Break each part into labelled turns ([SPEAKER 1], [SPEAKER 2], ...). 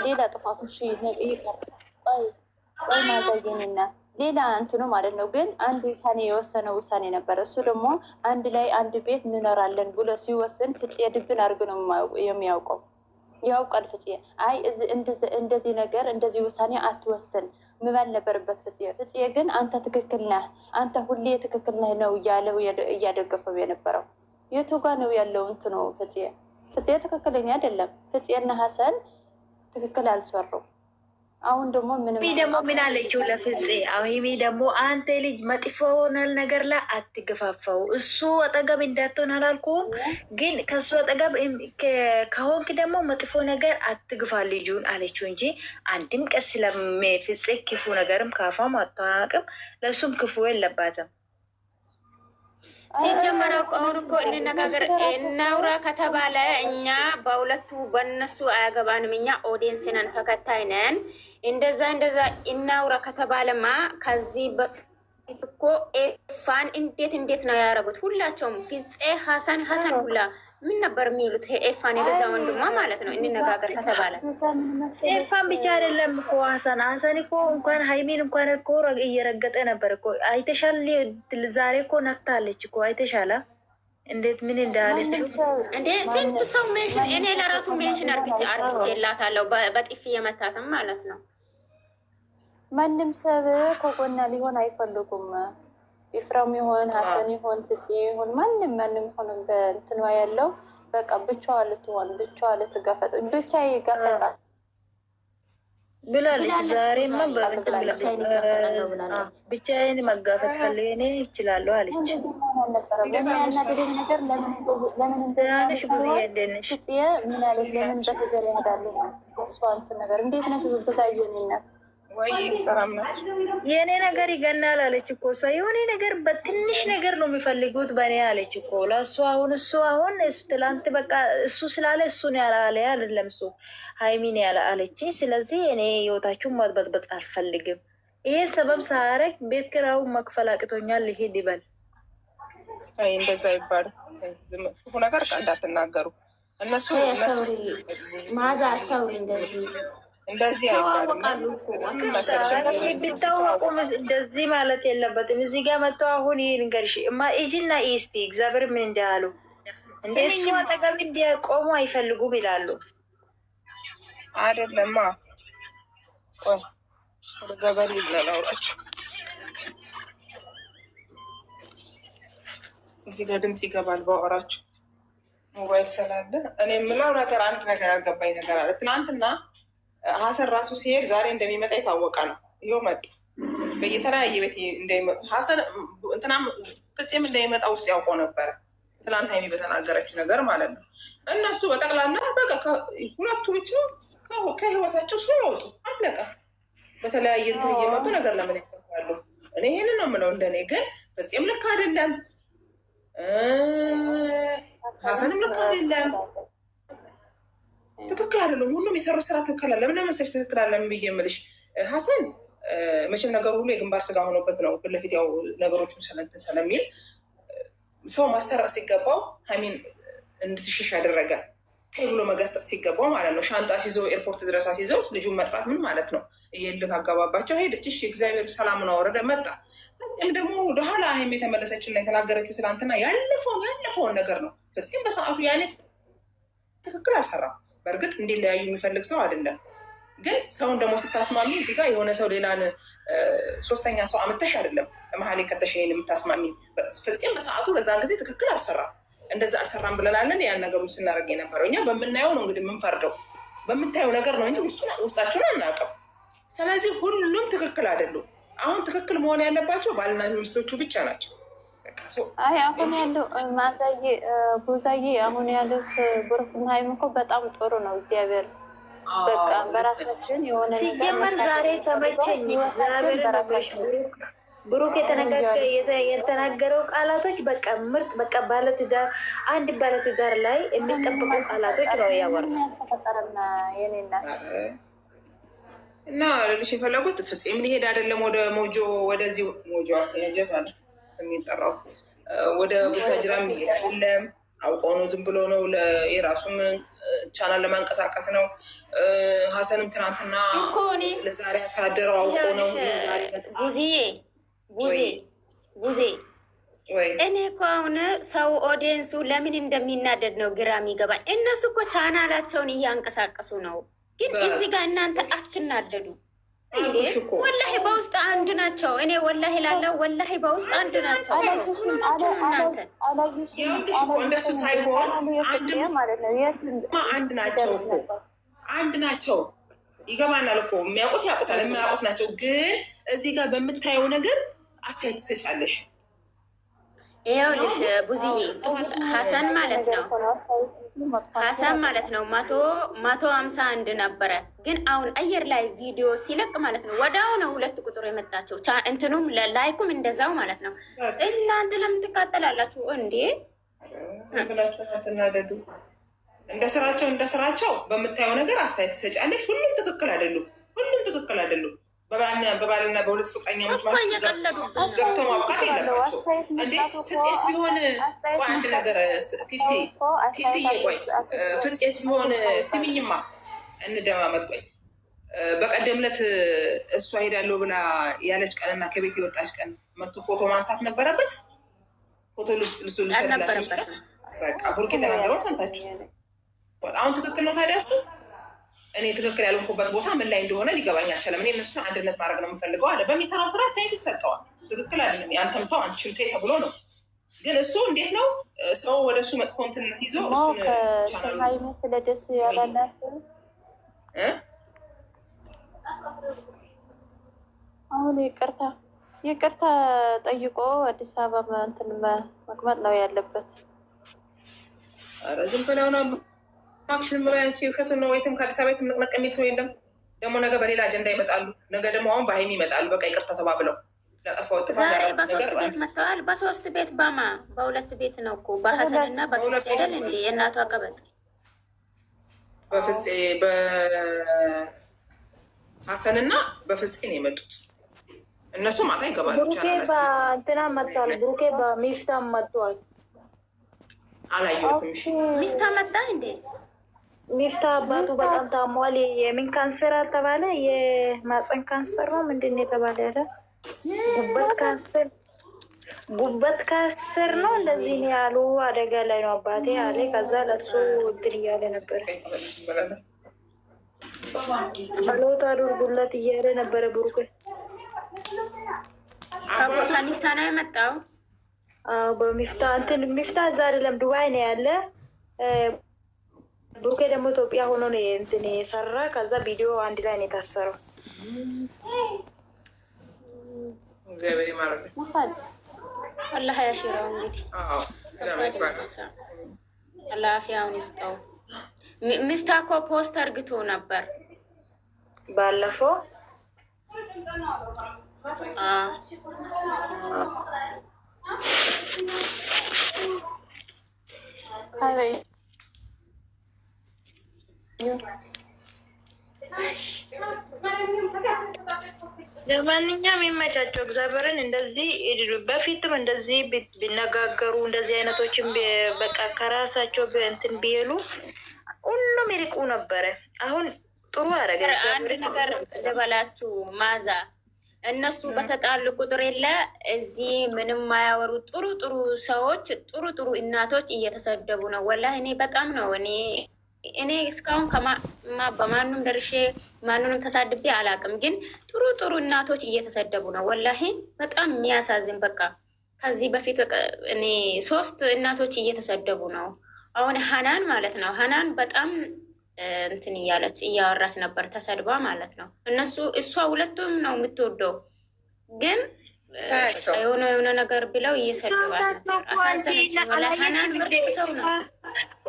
[SPEAKER 1] ሌላ ጥፋቱ ይቀር ወይ ማዘጌንና ሌላ እንትኑ ማለት ነው። ግን አንድ ውሳኔ የወሰነ ውሳኔ ነበር። እሱ ደግሞ አንድ ላይ አንድ ቤት እንኖራለን ብሎ ሲወስን ፍፄ ድብን አድርግ ነው የሚያውቀው። ያውቃል ፍፄ። አይ እንደዚህ ነገር እንደዚህ ውሳኔ አትወስን ምባል ነበረበት ፍፄ። ፍፄ ግን አንተ ትክክል ነህ፣ አንተ ሁሌ ትክክል ነህ ነው እያለው እያደገፈው የነበረው። የቱ ጋ ነው ያለው እንትኑ ፍፄ? ፍፄ ትክክለኛ አይደለም። ፍፄና ሀሰን ትክክል አልሰሩም። አሁን ደግሞ
[SPEAKER 2] ምን አለችው ለፍፄ? አሁን ደግሞ አንተ ልጅ መጥፎ ነገር ላይ አትገፋፋው፣ እሱ አጠገብ እንዳትሆን አላልኩም፣ ግን ከሱ አጠገብ ከሆንክ ደግሞ መጥፎ ነገር አትግፋ ልጁን አለችው እንጂ አንድም ቀስ ለፍፄ ክፉ ነገርም ካፋም አታውቅም፣ ለእሱም ክፉ የለባትም።
[SPEAKER 3] ሲጀመረው አሁን እኮ እንነጋገር እናውራ ከተባለ እኛ በሁለቱ በእነሱ አያገባንም። እኛ ኦዲየንስ ነን፣ ተከታይ ነን። እንደዛ እናውራ ከተባለማ ከዚህ በፊት እኮ ኤፋን እንዴት ነው ያደረጉት? ሁላቸውም ፍፄ፣ ሀሰን ሁላ ምን ነበር የሚሉት? ኤፋን የገዛ ወንድሟ ማለት ነው። እንነጋገር ከተባለ
[SPEAKER 2] ኤፋን ብቻ አይደለም እኮ ሀሰን እኮ እንኳን ሀይሚን እንኳን እኮ እየረገጠ ነበር እኮ አይተሻል። ዛሬ እኮ ነክታለች እኮ አይተሻላ እንዴት ምን እንዳለችው
[SPEAKER 3] እንዴ! ስንት ሰው ሜንሽን፣ እኔ ለራሱ ሜንሽን አርግቼላታለሁ በጥፊ የመታትም ማለት ነው።
[SPEAKER 1] ማንም ሰብ ከጎና ሊሆን አይፈልጉም። ኢፍራም ይሆን ሀሰን ይሆን ፍፄ ይሆን ማንም ይሆን በእንትኗ ያለው በቃ ብቻዋ ልትጋፈጥ ብቻ ይጋፈጣል
[SPEAKER 2] ብላለች። ዛሬማ ብቻዬን መጋፈጥ ፈልጌ እኔ ይችላለሁ አለች።
[SPEAKER 1] ያናደደኝ ነገር ለምን እንደሽ ፍፄ ምን አለች? ለምን በተገር ያሄዳሉ? እሷ እንትን ነገር እንዴት ነሽ ብዛየኔናት
[SPEAKER 2] የእኔ ነገር ይገናል አለች እኮ እሷ። የሆነ ነገር በትንሽ ነገር ነው የሚፈልጉት በእኔ አለች እኮ ለእሱ። አሁን ትላንት በቃ እሱ ስላለ እሱን ያላለ አይደለም እሱ ሀይሚን ያለ አለች። ስለዚህ እኔ ህይወታችሁን ማጥበጥበጥ አልፈልግም። ይሄ ሰበብ ሳያረግ ቤት ኪራዩ መክፈል አቅቶኛል ይሄድ ይበል።
[SPEAKER 4] እንደዛ ይባል ነገር እንዳትናገሩ እነሱ
[SPEAKER 3] ማዛ አታውሪ
[SPEAKER 4] እንደዚህ አይባልም።
[SPEAKER 2] እንደዚህ ማለት የለበትም። እዚህ ጋር መጥተው አሁን ይህ ንገርሽ እጅና ኢስቲ እግዚአብሔር ምን እንዳሉ እንደ እሱ አጠገብ እንዲቆሙ አይፈልጉም ይላሉ።
[SPEAKER 4] አይደለማ ገበሬ ይለናውራቸው እዚህ ጋር ድምፅ ይገባል በወራቸው ሞባይል ስላለ። እኔ የምለው ነገር አንድ ነገር ያልገባኝ ነገር አለ። ትናንትና ሀሰን ራሱ ሲሄድ ዛሬ እንደሚመጣ የታወቀ ነው። ይኸው መጣ። በየተለያየ ቤት እንደሚመጡ ሀሰን እንትናም ፍፄም እንደሚመጣ ውስጥ ያውቀው ነበረ። ትናንት ሀይሚ በተናገረችው ነገር ማለት ነው። እነሱ በጠቅላላ በቃ ሁለቱ ብቻ ከህይወታቸው ሰው ያወጡ አለቀ። በተለያየ እንትን እየመጡ ነገር ለምን ያሰፋሉ? እኔ ይህንን ነው የምለው። እንደኔ ግን ፍፄም ልክ አይደለም፣ ሀሰንም ልክ አይደለም። ትክክል አይደለም። ሁሉም የሰሩት ስራ ትክክል አለ። ለምን መሰለሽ ትክክል አለ ብዬ የምልሽ ሀሰን መቼም ነገሩ ሁሉ የግንባር ስጋ ሆኖበት ነው። ፊት ለፊት ያው ነገሮቹን ስለሚል ሰው ማስታረቅ ሲገባው ሀይሚን እንድትሸሽ ያደረገ ብሎ መገሰጥ ሲገባው ማለት ነው። ሻንጣ ሲይዘው ኤርፖርት ድረስ ሲይዘው ልጁን መጥራት ምን ማለት ነው? እየልክ አጋባባቸው ሄደች። እሺ እግዚአብሔር ሰላሙን አወረደ መጣ። ከዚህም ደግሞ ወደኋላ ሀይሚ የተመለሰችና የተናገረችው ትናንትና ያለፈውን ነገር ነው። ከዚህም በሰዓቱ ያኔ ትክክል አልሰራም። በእርግጥ እንዲለያዩ የሚፈልግ ሰው አይደለም። ግን ሰውን ደግሞ ስታስማሚ እዚህ ጋር የሆነ ሰው ሌላን ሶስተኛ ሰው አምተሽ አይደለም መሀል ከተሽኔን የምታስማሚ። ፍፄም በሰዓቱ በዛን ጊዜ ትክክል አልሰራም። እንደዛ አልሰራም ብለናለን። ያን ነገሩን ስናደርግ የነበረው እኛ በምናየው ነው እንግዲህ የምንፈርደው በምታየው ነገር ነው እንጂ ውስጣቸውን አናውቅም። ስለዚህ ሁሉም ትክክል አይደሉም። አሁን ትክክል መሆን ያለባቸው ባልና ሚስቶቹ ብቻ ናቸው።
[SPEAKER 1] አይ አሁን ያለው ማዛዬ ቡዛዬ አሁን ያሉት ብሩክና ሀይሚ እኮ በጣም ጥሩ ነው። እግዚአብሔር በቃ በራሳችን የሆነ
[SPEAKER 2] ሲጀመር ዛሬ ተመቸኝ። እግዚአብሔር ብሩክ የተናገረው ቃላቶች በቃ ምርጥ በቃ ባለትዳር አንድ ባለትዳር ላይ የሚጠብቁ ቃላቶች ነው ያወራው።
[SPEAKER 1] ያልተፈጠረም የኔና
[SPEAKER 4] እና ልሽ የፈለጉት ፍፄም ሊሄድ አይደለም ወደ ሞጆ ወደዚህ ሞጆ ያጀባል የሚጠራው ወደ ቡታጅራ የሚሄድ አይደለም። አውቀው ነው ዝም ብሎ ነው የራሱን ቻናል ለማንቀሳቀስ ነው። ሀሰንም ትናንትና ለዛሬ አሳደረው አውቀው ነው።
[SPEAKER 3] ቡዜ እኔ እኮ አሁን ሰው ኦዲየንሱ ለምን እንደሚናደድ ነው ግራ የሚገባኝ። እነሱ እኮ ቻናላቸውን እያንቀሳቀሱ ነው፣ ግን እዚህ ጋር እናንተ አትናደዱ እንዴ? ወላሂ በውስጥ አንድ ናቸው። እኔ ወላሂ ላለው ወላሂ በውስጥ አንድ ናቸው።
[SPEAKER 4] እንደሱ ሳይሆን አንድ ናቸው እኮ አንድ ናቸው። ይገባናል እኮ የሚያውቁት ያውቁታል፣ የማያውቁት ናቸው። ግን እዚህ ጋር በምታየው ነገር አስተያየት ትሰጫለሽ።
[SPEAKER 3] ይኸውልሽ ቡዝዬ ሀሰን ማለት ነው 151 ነበረ። ግን አሁን አየር ላይ ቪዲዮ ሲለቅ ማለት ነው ወዲያው ነው 2 ቁጥር የመጣቸው። እንትኑም ላይኩም እንደዛው ማለት ነው። እናንተ ለምን ትቃጠላላችሁ እንዴ?
[SPEAKER 4] እንደ ስራቸው በምታየው ነገር አስተያየት ትሰጫለሽ። ሁሉም ትክክል አይደሉም። በባልና በሁለት ፍቅረኛሞች ገብተው ማብቃት የለባቸው እንዴ? ፍፄስ ቢሆን አንድ ነገር ቲትዬ ቆይ፣ ፍፄስ ቢሆን ስሚኝማ፣ እንደማመጥ ቆይ፣ በቀደም ዕለት እሷ ሄዳለሁ ብላ ያለች ቀንና ከቤት የወጣች ቀን መቶ ፎቶ ማንሳት ነበረበት። ፎቶ ልስላሽ በቃ ቡርኬ ተናገረው ሰምታችሁ። አሁን ትክክል ነው ታዲያ እሱ እኔ ትክክል ያልኩበት ቦታ ምን ላይ እንደሆነ ሊገባኝ አልቻለም። እኔ እነሱን አንድነት ማድረግ ነው የምፈልገው አለ። በሚሰራው ስራ አስተያየት ይሰጠዋል። ትክክል አይደለም ያንተም ተው አንቺም ተይ ተብሎ ነው። ግን እሱ እንዴት ነው ሰው ወደ እሱ መጥፎ እንትነት ይዞ እሱን
[SPEAKER 1] ቻናሉ ስለደስ ያላላት አሁን ይቅርታ ጠይቆ አዲስ አበባ እንትን መቅመጥ ነው ያለበት።
[SPEAKER 4] ኧረ ዝም ብለው ነው አክሽን ምራንቺ ውሸቱን ነው። ወይም ከአዲስ አበባ የምንቅነቅ የሚል ሰው የለም። ደግሞ ነገ በሌላ አጀንዳ ይመጣሉ። ነገ ደግሞ አሁን በሀይሚ ይመጣሉ። በቃ ይቅርታ ተባብለው ለጠፋው
[SPEAKER 3] ዛሬ በ3 ቤት መጥተዋል። በ3 ቤት በ2 ቤት ነው እኮ በሀሰንና በፍፄ አይደል እንዴ? የእናቷ ቀበጥ
[SPEAKER 4] በሀሰንና በፍፄ ነው የመጡት። እነሱ ማታ ይገባሉ።
[SPEAKER 2] ብሩኬ በእንትና መጥተዋል። ብሩኬ በሚፍታ መጥተዋል።
[SPEAKER 4] አላየሁትም።
[SPEAKER 3] ሚፍታ መጣ እንዴ?
[SPEAKER 2] ሚፍታ አባቱ በጣም ታሟል። የምን ካንሰር አልተባለ? የማፀን ካንሰር ነው ምንድን የተባለ ያለ ጉበት ካንሰር ነው እንደዚህ ያሉ አደጋ ላይ ነው አባቴ አለ። ከዛ ለሱ እንትን እያለ ነበረ፣ ጸሎት አድርጉለት እያለ ነበረ። ብሩኬ
[SPEAKER 3] ከቦታ ሚፍታ ነው የመጣው።
[SPEAKER 2] በሚፍታ እንትን ሚፍታ እዛ አይደለም ዱባይ ነው ያለ። ብሩኬ ደግሞ ኢትዮጵያ ሆኖ ነው እንትን የሰራ። ከዛ ቪዲዮ አንድ ላይ ነው የታሰረው።
[SPEAKER 4] እግዚአብሔር ይማረን።
[SPEAKER 3] አላህ ያሽራው። እንግዲህ አላህ አፊያውን ይስጠው። ሚፍታ እኮ ፖስት አርግቶ ነበር
[SPEAKER 2] ባለፈው። ለማንኛውም የሚመቻቸው እግዚአብሔርን እንደዚህ በፊትም እንደዚህ ቢነጋገሩ እንደዚህ አይነቶችን በቃ ከራሳቸው እንትን ቢሉ ሁሉም ይርቁ ነበረ። አሁን ጥሩ አደረገ።
[SPEAKER 3] አንድ ነገር ልበላችሁ ማዛ እነሱ በተጣሉ ቁጥር የለ እዚህ ምንም ማያወሩ ጥሩ ሰዎች ጥሩ እናቶች እየተሰደቡ ነው። ወላሂ እኔ በጣም ነው እኔ እስካሁን በማንም ደርሼ ማንንም ተሳድቤ አላውቅም። ግን ጥሩ እናቶች እየተሰደቡ ነው። ወላሂ በጣም የሚያሳዝን በቃ ከዚህ በፊት እኔ 3 እናቶች እየተሰደቡ ነው። አሁን ሀናን ማለት ነው ሀናን በጣም እንትን እያወራች ነበር ተሰድባ ማለት ነው። እሷ ሁለቱም ነው የምትወደው፣ ግን የሆነ ነገር ብለው እየሰደባል ነበር። አሳዘነች። ሀናን ምርጥ ሰው ነው።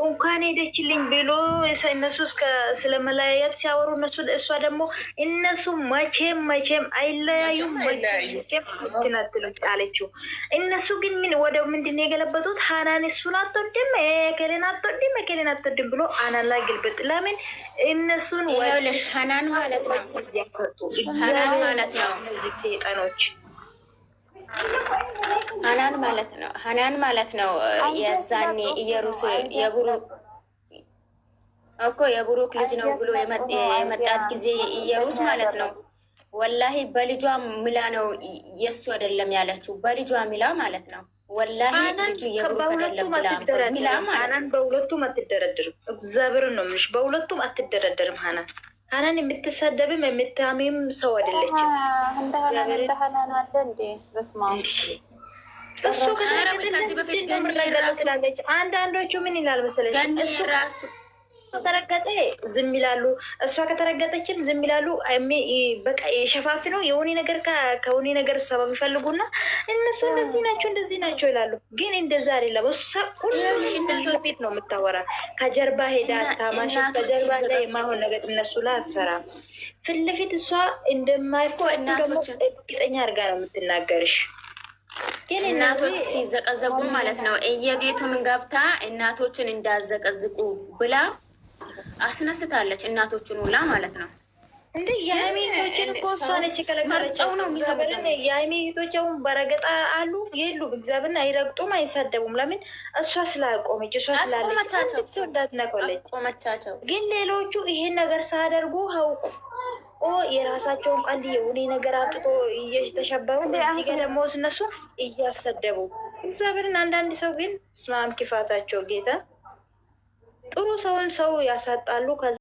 [SPEAKER 2] እንኳን ሄደችልኝ ብሎ እነሱ ስለመለያየት ሲያወሩ እሷ ደግሞ እነሱ መቼም አይለያዩም አለችው። እነሱ ግን ወደ ምንድን የገለበጡት ሀናን እሱን አትወድም ከሌን አትወድም ብሎ አናን ላይ ግልብጥ። ለምን እነሱን
[SPEAKER 3] ወለሽ ሀናን ማለት ነው
[SPEAKER 2] እነዚህ ሴጣኖች
[SPEAKER 3] ሀናን ማለት ነው የዛኔ ኢየሩስ የብሩክ ልጅ ነው ብሎ የመጣት ጊዜ ኢየሩስ ማለት ነው። ወላሂ በልጇ ምላ ነው የሱ አይደለም ያለችው፣ በልጇ ሚላ ማለት ነው። ወላሂ ልጁ የብሩክ አይደለም ሚላ ማለት
[SPEAKER 2] በሁለቱም አትደረደርም። እግዚአብሔርን ነው የምልሽ፣ በሁለቱም አትደረደርም። ሀናን የምትሰደብም የምታሚም ሰው አይደለችም።
[SPEAKER 1] እንደ ሀናን አለ እንዴ? በስመ አብ
[SPEAKER 2] እሱ ከተረገጠ አንዳንዶቹ ምን ይላል መሰለሽ እሱ ራሱ ከተረገጠ ዝም ይላሉ፣ እሷ ከተረገጠችም ዝም ይላሉ። በቃ የሸፋፊ ነው የሆነ ነገር ከሆነ ነገር ሰበብ ይፈልጉና እነሱ እንደዚህ ናቸው ይላሉ። ግን እንደዛ አይደለም። እሱ ሁሉ ፊት ነው የምታወራ። ከጀርባ ሄዳ ታማሽ ከጀርባ ላይ የማይሆን ነገር እነሱ ላይ አትሰራም። ፊት ለፊት እሷ እንደማይፈቱ ደግሞ እርግጠኛ አድርጋ ነው የምትናገርሽ።
[SPEAKER 3] ግን እናቶች ሲዘቀዘቁ ማለት ነው እየቤቱን ገብታ እናቶችን እንዳዘቀዝቁ ብላ አስነስታለች። እናቶችን ሁላ ማለት ነው።
[SPEAKER 2] እንዴ የሀይሚቶችን እኮ እሷ ነች የከለከለቻቸው ነው የሚሰሩት። የሀይሚቶቻውን በረገጣ አሉ የሉ እግዚአብሔርን አይረግጡም፣ አይሳደቡም። ለምን? እሷ ስላቆመች እሷ ስላለች ወዳት ነኮለች። ግን ሌሎቹ ይሄን ነገር ሳያደርጉ ሀውቁ የራሳቸውን ቀንድ የሆነ ነገር አጥቶ እየተሸበሩ በዚህ ጋር ደግሞ እነሱ እያሰደቡ እግዚአብሔርን። አንዳንድ ሰው ግን ስማም ክፋታቸው ጌታ ጥሩ ሰውን ሰው ያሳጣሉ።